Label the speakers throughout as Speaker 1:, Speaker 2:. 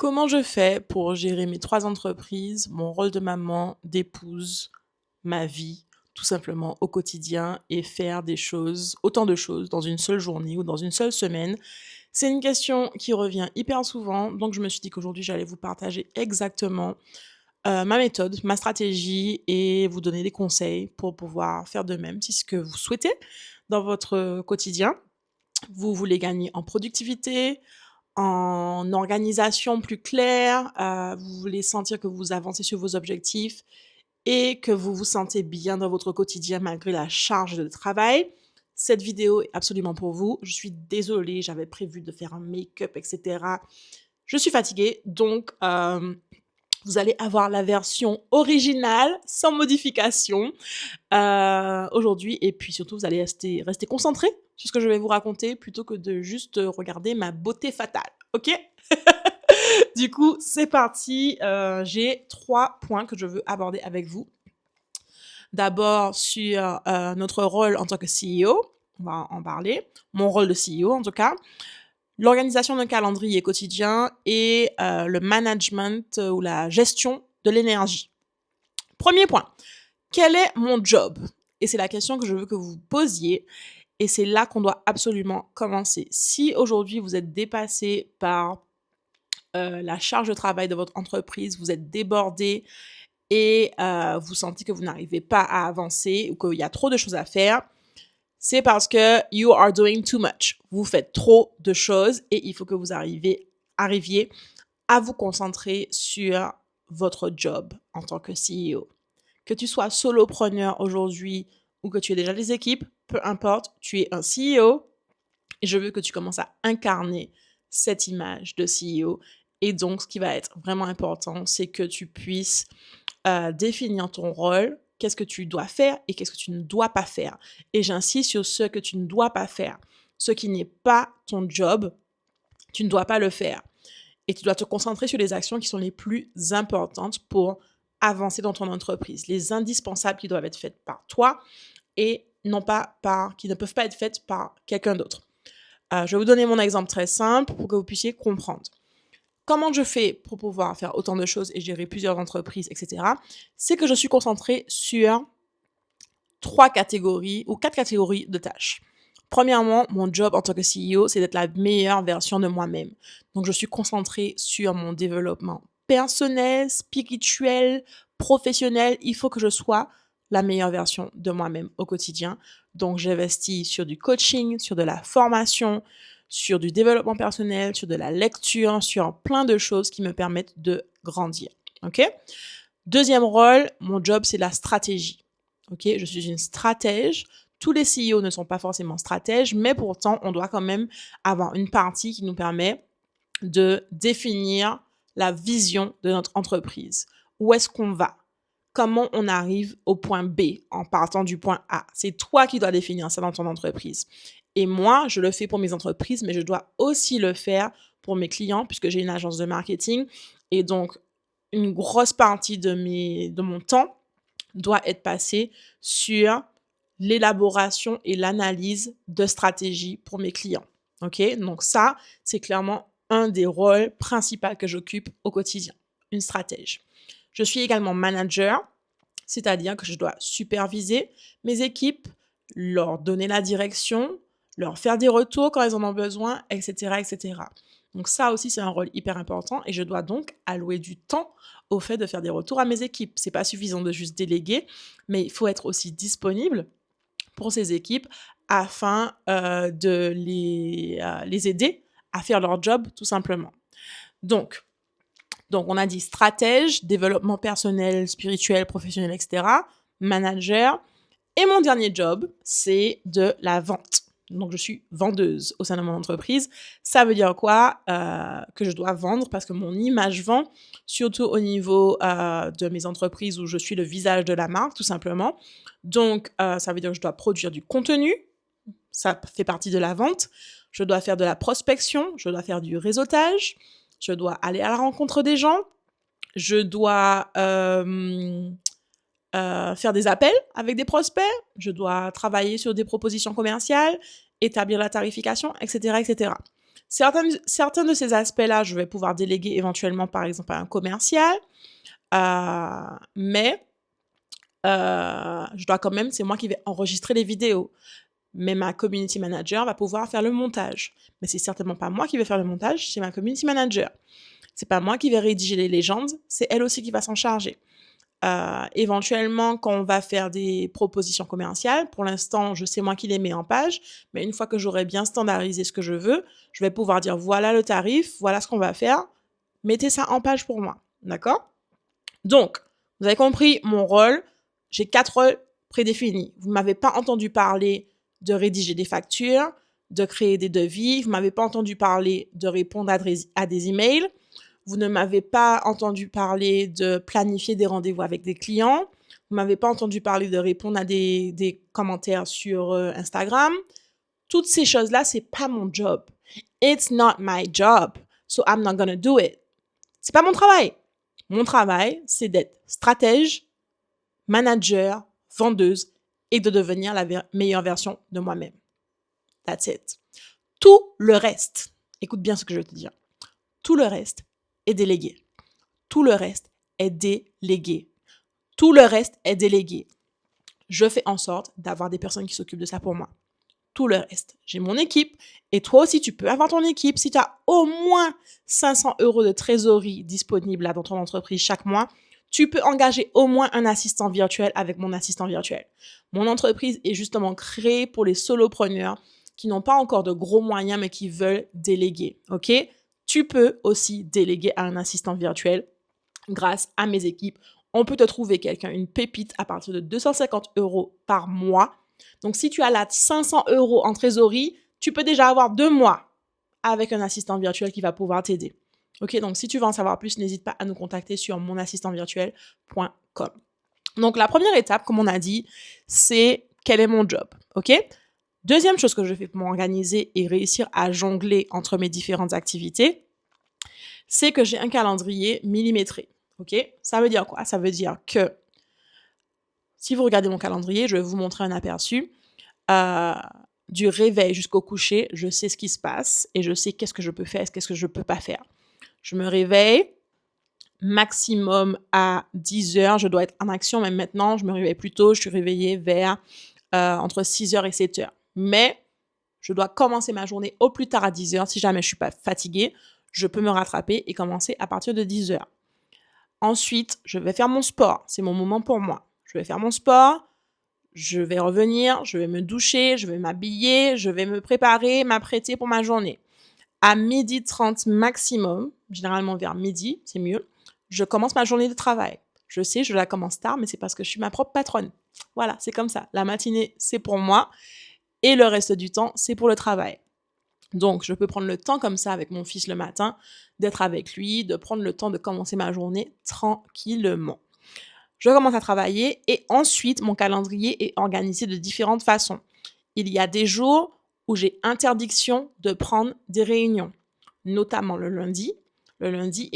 Speaker 1: Comment je fais pour gérer mes 3 entreprises, mon rôle de maman, d'épouse, ma vie, tout simplement au quotidien et faire des choses autant de choses dans une seule journée ou dans une seule semaine? C'est une question qui revient hyper souvent, donc je me suis dit qu'aujourd'hui j'allais vous partager exactement, ma méthode, ma stratégie et vous donner des conseils pour pouvoir faire de même si ce que vous souhaitez dans votre quotidien. Vous voulez gagner en productivité, en organisation plus claire, vous voulez sentir que vous avancez sur vos objectifs et que vous vous sentez bien dans votre quotidien malgré la charge de travail. Cette vidéo est absolument pour vous. Je suis désolée, j'avais prévu de faire un make-up, et cetera. Je suis fatiguée, donc vous allez avoir la version originale, sans modification, aujourd'hui et puis surtout vous allez rester concentrés sur ce que je vais vous raconter plutôt que de juste regarder ma beauté fatale, OK? Du coup, c'est parti, j'ai 3 points que je veux aborder avec vous. D'abord sur, notre rôle en tant que CEO, on va en parler, mon rôle de CEO en tout cas, l'organisation d'un calendrier quotidien et le management, ou la gestion de l'énergie. Premier point, quel est mon job? Et c'est la question que je veux que vous posiez et c'est là qu'on doit absolument commencer. Si aujourd'hui vous êtes dépassé par, la charge de travail de votre entreprise, vous êtes débordé et vous sentez que vous n'arrivez pas à avancer ou qu'il y a trop de choses à faire, c'est parce que you are doing too much. Vous faites trop de choses et il faut que vous arriviez à vous concentrer sur votre job en tant que CEO. Que tu sois solopreneur aujourd'hui ou que tu aies déjà des équipes, peu importe, tu es un CEO et je veux que tu commences à incarner cette image de CEO. Et donc, ce qui va être vraiment important, c'est que tu puisses définir ton rôle, qu'est-ce que tu dois faire et qu'est-ce que tu ne dois pas faire. Et j'insiste sur ce que tu ne dois pas faire. Ce qui n'est pas ton job, tu ne dois pas le faire. Et tu dois te concentrer sur les actions qui sont les plus importantes pour avancer dans ton entreprise. Les indispensables qui doivent être faites par toi et non pas qui ne peuvent pas être faites par quelqu'un d'autre. Je vais vous donner mon exemple très simple pour que vous puissiez comprendre. Comment je fais pour pouvoir faire autant de choses et gérer plusieurs entreprises, etc. C'est que je suis concentrée sur 3 catégories ou 4 catégories de tâches. Premièrement, mon job en tant que CEO, c'est d'être la meilleure version de moi-même. Donc, je suis concentrée sur mon développement personnel, spirituel, professionnel. Il faut que je sois la meilleure version de moi-même au quotidien. Donc, j'investis sur du coaching, sur de la formation, sur du développement personnel, sur de la lecture, sur plein de choses qui me permettent de grandir. OK? Deuxième rôle, mon job, c'est la stratégie. OK? Je suis une stratège. Tous les CEO ne sont pas forcément stratèges, mais pourtant, on doit quand même avoir une partie qui nous permet de définir la vision de notre entreprise. Où est-ce qu'on va? Comment on arrive au point B en partant du point A? C'est toi qui dois définir ça dans ton entreprise. Et moi, je le fais pour mes entreprises, mais je dois aussi le faire pour mes clients puisque j'ai une agence de marketing. Et donc, une grosse partie de mon temps doit être passée sur l'élaboration et l'analyse de stratégies pour mes clients. OK? Donc ça, c'est clairement un des rôles principaux que j'occupe au quotidien, une stratège. Je suis également manager, c'est-à-dire que je dois superviser mes équipes, leur donner la direction, leur faire des retours quand ils en ont besoin, etc., etc. Donc ça aussi, c'est un rôle hyper important et je dois donc allouer du temps au fait de faire des retours à mes équipes. C'est pas suffisant de juste déléguer, mais il faut être aussi disponible pour ces équipes afin de les aider à faire leur job tout simplement. Donc, on a dit stratège, développement personnel, spirituel, professionnel, etc., manager. Et mon dernier job, c'est de la vente. Donc, je suis vendeuse au sein de mon entreprise. Ça veut dire quoi? Que je dois vendre parce que mon image vend, surtout au niveau de mes entreprises où je suis le visage de la marque, tout simplement. Donc, ça veut dire que je dois produire du contenu. Ça fait partie de la vente. Je dois faire de la prospection. Je dois faire du réseautage. Je dois aller à la rencontre des gens. Je dois faire des appels avec des prospects, je dois travailler sur des propositions commerciales, établir la tarification, etc., etc. Certains de ces aspects-là, je vais pouvoir déléguer éventuellement, par exemple, à un commercial, mais je dois quand même, c'est moi qui vais enregistrer les vidéos. Mais ma community manager va pouvoir faire le montage. Mais c'est certainement pas moi qui vais faire le montage, c'est ma community manager. C'est pas moi qui vais rédiger les légendes, c'est elle aussi qui va s'en charger. Éventuellement, quand on va faire des propositions commerciales, pour l'instant, je sais moi qui les mets en page, mais une fois que j'aurai bien standardisé ce que je veux, je vais pouvoir dire voilà le tarif, voilà ce qu'on va faire, mettez ça en page pour moi. D'accord? Donc, vous avez compris mon rôle, j'ai 4 rôles prédéfinis. Vous ne m'avez pas entendu parler de rédiger des factures, de créer des devis, vous ne m'avez pas entendu parler de répondre à des emails, vous ne m'avez pas entendu parler de planifier des rendez-vous avec des clients, vous ne m'avez pas entendu parler de répondre à des commentaires sur Instagram. Toutes ces choses-là, c'est pas mon job. It's not my job, so I'm not gonna do it. C'est pas mon travail. Mon travail, c'est d'être stratège, manager, vendeuse et de devenir la meilleure version de moi-même. That's it. Tout le reste, écoute bien ce que je veux te dire, tout le reste est délégué. Tout le reste est délégué. Tout le reste est délégué. Je fais en sorte d'avoir des personnes qui s'occupent de ça pour moi. Tout le reste. J'ai mon équipe et toi aussi, tu peux avoir ton équipe. Si tu as au moins 500 € de trésorerie disponible là dans ton entreprise chaque mois, tu peux engager au moins un assistant virtuel avec mon assistant virtuel. Mon entreprise est justement créée pour les solopreneurs qui n'ont pas encore de gros moyens mais qui veulent déléguer. OK? Tu peux aussi déléguer à un assistant virtuel grâce à mes équipes. On peut te trouver quelqu'un, une pépite à partir de 250 € par mois. Donc, si tu as là 500 € en trésorerie, tu peux déjà avoir 2 mois avec un assistant virtuel qui va pouvoir t'aider. OK? Donc, si tu veux en savoir plus, n'hésite pas à nous contacter sur monassistantvirtuel.com. Donc, la première étape, comme on a dit, c'est quel est mon job? OK? Deuxième chose que je fais pour m'organiser et réussir à jongler entre mes différentes activités, c'est que j'ai un calendrier millimétré. OK? Ça veut dire quoi? Ça veut dire que si vous regardez mon calendrier, je vais vous montrer un aperçu. Du réveil jusqu'au coucher, je sais ce qui se passe et je sais qu'est-ce que je peux faire et qu'est-ce que je ne peux pas faire. Je me réveille maximum à 10h, je dois être en action, même maintenant, je me réveille plus tôt, je suis réveillée vers entre 6h et 7h. Mais je dois commencer ma journée au plus tard à 10h. Si jamais je ne suis pas fatiguée, je peux me rattraper et commencer à partir de 10h. Ensuite, je vais faire mon sport. C'est mon moment pour moi. Je vais faire mon sport, je vais revenir, je vais me doucher, je vais m'habiller, je vais me préparer, m'apprêter pour ma journée. À 12h30 maximum, généralement vers midi, c'est mieux, je commence ma journée de travail. Je sais, je la commence tard, mais c'est parce que je suis ma propre patronne. Voilà, c'est comme ça. La matinée, c'est pour moi et le reste du temps, c'est pour le travail. Donc, je peux prendre le temps comme ça avec mon fils le matin, d'être avec lui, de prendre le temps de commencer ma journée tranquillement. Je commence à travailler et ensuite, mon calendrier est organisé de différentes façons. Il y a des jours où j'ai interdiction de prendre des réunions, notamment le lundi. Le lundi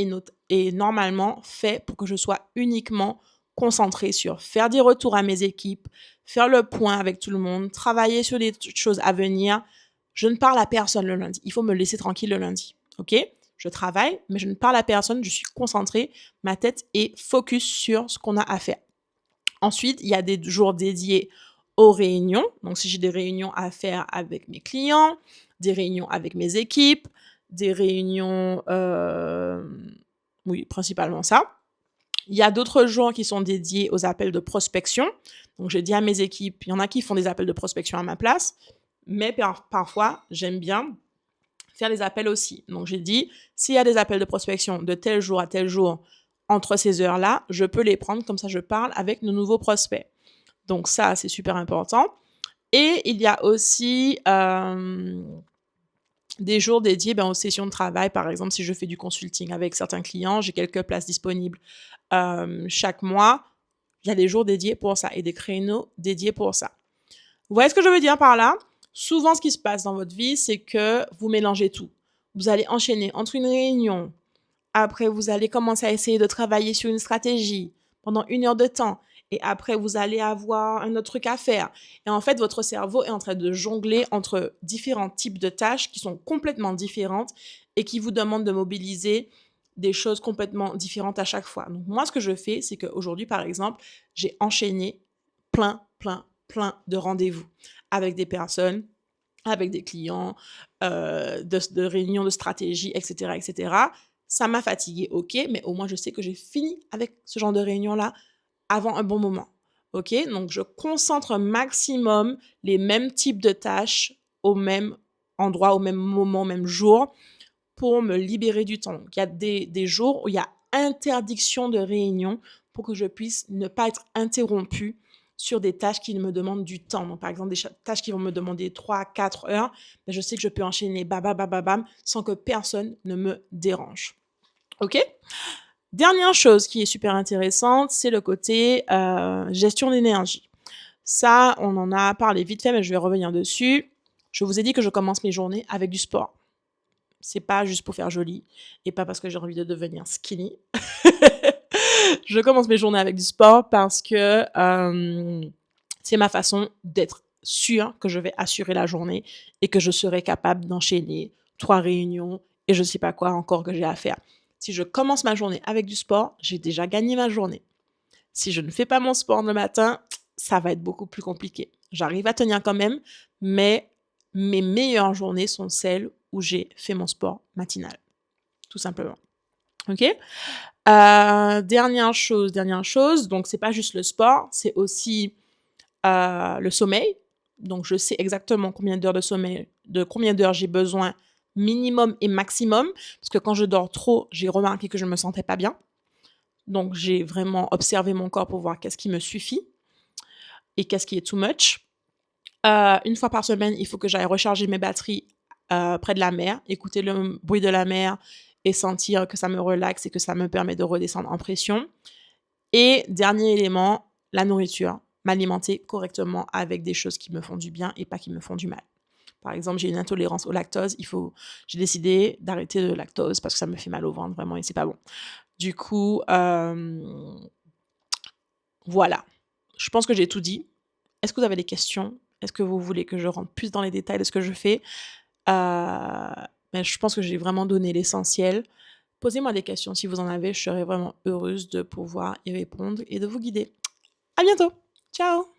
Speaker 1: est normalement fait pour que je sois uniquement concentrée sur faire des retours à mes équipes, faire le point avec tout le monde, travailler sur des choses à venir. Je ne parle à personne le lundi. Il faut me laisser tranquille le lundi. OK? Je travaille, mais je ne parle à personne. Je suis concentrée. Ma tête est focus sur ce qu'on a à faire. Ensuite, il y a des jours dédiés aux réunions. Donc, si j'ai des réunions à faire avec mes clients, des réunions avec mes équipes, des réunions, oui, principalement ça. Il y a d'autres jours qui sont dédiés aux appels de prospection. Donc, j'ai dit à mes équipes, il y en a qui font des appels de prospection à ma place, mais parfois, j'aime bien faire les appels aussi. Donc, j'ai dit, s'il y a des appels de prospection de tel jour à tel jour, entre ces heures-là, je peux les prendre, comme ça je parle avec nos nouveaux prospects. Donc ça, c'est super important. Et il y a aussi des jours dédiés aux sessions de travail. Par exemple, si je fais du consulting avec certains clients, j'ai quelques places disponibles chaque mois. Il y a des jours dédiés pour ça et des créneaux dédiés pour ça. Vous voyez ce que je veux dire par là? Souvent, ce qui se passe dans votre vie, c'est que vous mélangez tout. Vous allez enchaîner entre une réunion. Après, vous allez commencer à essayer de travailler sur une stratégie pendant 1 heure de temps. et après vous allez avoir un autre truc à faire. Et en fait, votre cerveau est en train de jongler entre différents types de tâches qui sont complètement différentes et qui vous demandent de mobiliser des choses complètement différentes à chaque fois. Donc moi, ce que je fais, c'est qu'aujourd'hui, par exemple, j'ai enchaîné plein de rendez-vous avec des personnes, avec des clients, de réunions de stratégie, etc. Ça m'a fatiguée, ok, mais au moins je sais que j'ai fini avec ce genre de réunion-là avant un bon moment. Ok, donc je concentre un maximum les mêmes types de tâches au même endroit, au même moment, au même jour pour me libérer du temps. Donc, il y a des jours où il y a interdiction de réunion pour que je puisse ne pas être interrompue sur des tâches qui me demandent du temps. Donc, par exemple, des tâches qui vont me demander 3 à 4 heures, ben, je sais que je peux enchaîner bam, sans que personne ne me dérange. OK? Dernière chose qui est super intéressante, c'est le côté gestion d'énergie. Ça, on en a parlé vite fait, mais je vais revenir dessus. Je vous ai dit que je commence mes journées avec du sport. C'est pas juste pour faire joli et pas parce que j'ai envie de devenir skinny. Je commence mes journées avec du sport parce que c'est ma façon d'être sûre que je vais assurer la journée et que je serai capable d'enchaîner 3 réunions et je sais pas quoi encore que j'ai à faire. Si je commence ma journée avec du sport, j'ai déjà gagné ma journée. Si je ne fais pas mon sport le matin, ça va être beaucoup plus compliqué. J'arrive à tenir quand même, mais mes meilleures journées sont celles où j'ai fait mon sport matinal, tout simplement. Ok? Dernière chose, donc c'est pas juste le sport, c'est aussi le sommeil. Donc je sais exactement combien d'heures de sommeil, de combien d'heures j'ai besoin minimum et maximum, parce que quand je dors trop, j'ai remarqué que je me sentais pas bien. Donc j'ai vraiment observé mon corps pour voir qu'est-ce qui me suffit et qu'est-ce qui est too much. Une fois par semaine, il faut que j'aille recharger mes batteries près de la mer, écouter le bruit de la mer et sentir que ça me relaxe et que ça me permet de redescendre en pression. Et dernier élément, la nourriture. M'alimenter correctement avec des choses qui me font du bien et pas qui me font du mal. Par exemple, j'ai une intolérance au lactose. J'ai décidé d'arrêter le lactose parce que ça me fait mal au ventre vraiment et c'est pas bon. Du coup, voilà. Je pense que j'ai tout dit. Est-ce que vous avez des questions? Est-ce que vous voulez que je rentre plus dans les détails de ce que je fais? Mais je pense que j'ai vraiment donné l'essentiel. Posez-moi des questions si vous en avez. Je serais vraiment heureuse de pouvoir y répondre et de vous guider. À bientôt. Ciao!